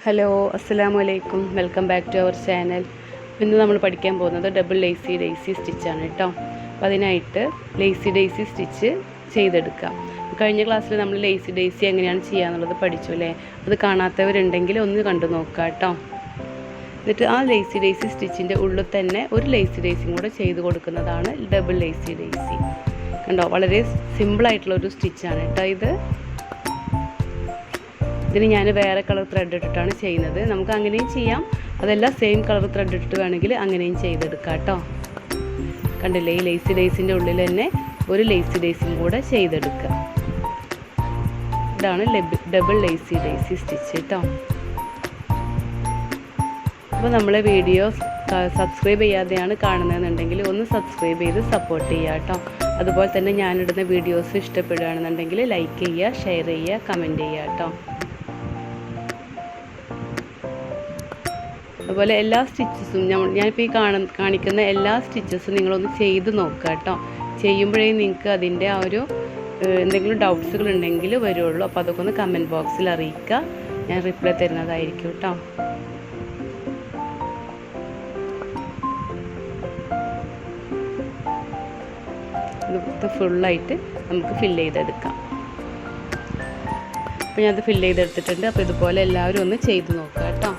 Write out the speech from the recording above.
Hello അസ്സലാമു അലൈക്കും, welcome back to our channel. ഇന്ന് നമ്മൾ പഠിക്കാൻ പോകുന്നത് ഡബിൾ ലേസി ഡേയ്സി സ്റ്റിച്ചാണ് കേട്ടോ. അപ്പോൾ അതിനായിട്ട് ലേസി ഡേയ്സി സ്റ്റിച്ച് ചെയ്തെടുക്കാം. കഴിഞ്ഞ ക്ലാസ്സിൽ നമ്മൾ ലേസി ഡേയ്സി എങ്ങനെയാണ് ചെയ്യാന്നുള്ളത് പഠിച്ചു അല്ലേ? അത് കാണാത്തവരുണ്ടെങ്കിൽ ഒന്ന് കണ്ടു നോക്കുക കേട്ടോ. എന്നിട്ട് ആ ലേസി ഡേയ്സി സ്റ്റിച്ചിൻ്റെ ഉള്ളിൽ തന്നെ ഒരു ലേസി ഡേയ്സിയും കൂടെ ചെയ്ത് കൊടുക്കുന്നതാണ് ഡബിൾ ലേസി ഡേയ്സി. കണ്ടോ, വളരെ സിമ്പിളായിട്ടുള്ളൊരു സ്റ്റിച്ചാണ് കേട്ടോ ഇത്. ഇതിന് ഞാൻ വേറെ കളർ ത്രെഡ് ഇട്ടിട്ടാണ് ചെയ്യുന്നത്. നമുക്ക് അങ്ങനെയും ചെയ്യാം, അതെല്ലാം സെയിം കളർ ത്രെഡ് ഇട്ടിട്ട് വേണമെങ്കിൽ അങ്ങനെയും ചെയ്തെടുക്കാം കേട്ടോ. കണ്ടില്ലേ, ഈ ലേസി ഡേയ്സിൻ്റെ ഉള്ളിൽ തന്നെ ഒരു ലേസി ഡേയ്സിയും കൂടെ ചെയ്തെടുക്കുക. ഇതാണ് ഡബിൾ ലേസി ഡേയ്സി സ്റ്റിച്ച് കേട്ടോ. അപ്പോൾ നമ്മളെ വീഡിയോ സബ്സ്ക്രൈബ് ചെയ്യാതെയാണ് കാണുന്നതെന്നുണ്ടെങ്കിൽ ഒന്ന് സബ്സ്ക്രൈബ് ചെയ്ത് സപ്പോർട്ട് ചെയ്യുക കേട്ടോ. അതുപോലെ തന്നെ ഞാനിടുന്ന വീഡിയോസ് ഇഷ്ടപ്പെടുകയാണെന്നുണ്ടെങ്കിൽ ലൈക്ക് ചെയ്യുക, ഷെയർ ചെയ്യുക, കമൻറ്റ് ചെയ്യുക കേട്ടോ. അതുപോലെ എല്ലാ സ്റ്റിച്ചസും ഞാനിപ്പോൾ ഈ കാണിക്കുന്ന എല്ലാ സ്റ്റിച്ചസും നിങ്ങളൊന്ന് ചെയ്ത് നോക്കുക കേട്ടോ. ചെയ്യുമ്പോഴേ നിങ്ങൾക്ക് അതിൻ്റെ ആ ഒരു എന്തെങ്കിലും ഡൗട്ട്സുകൾ ഉണ്ടെങ്കിൽ വരുള്ളൂ. അപ്പോൾ അതൊക്കെ ഒന്ന് കമൻറ്റ് ബോക്സിൽ അറിയിക്കുക, ഞാൻ റിപ്ലൈ തരുന്നതായിരിക്കും കേട്ടോ. ഇത് ഫുള്ളായിട്ട് നമുക്ക് ഫില്ല് ചെയ്തെടുക്കാം. അപ്പോൾ ഞാനത് ഫില്ല് ചെയ്തെടുത്തിട്ടുണ്ട്. അപ്പോൾ ഇതുപോലെ എല്ലാവരും ഒന്ന് ചെയ്ത് നോക്കുക കേട്ടോ.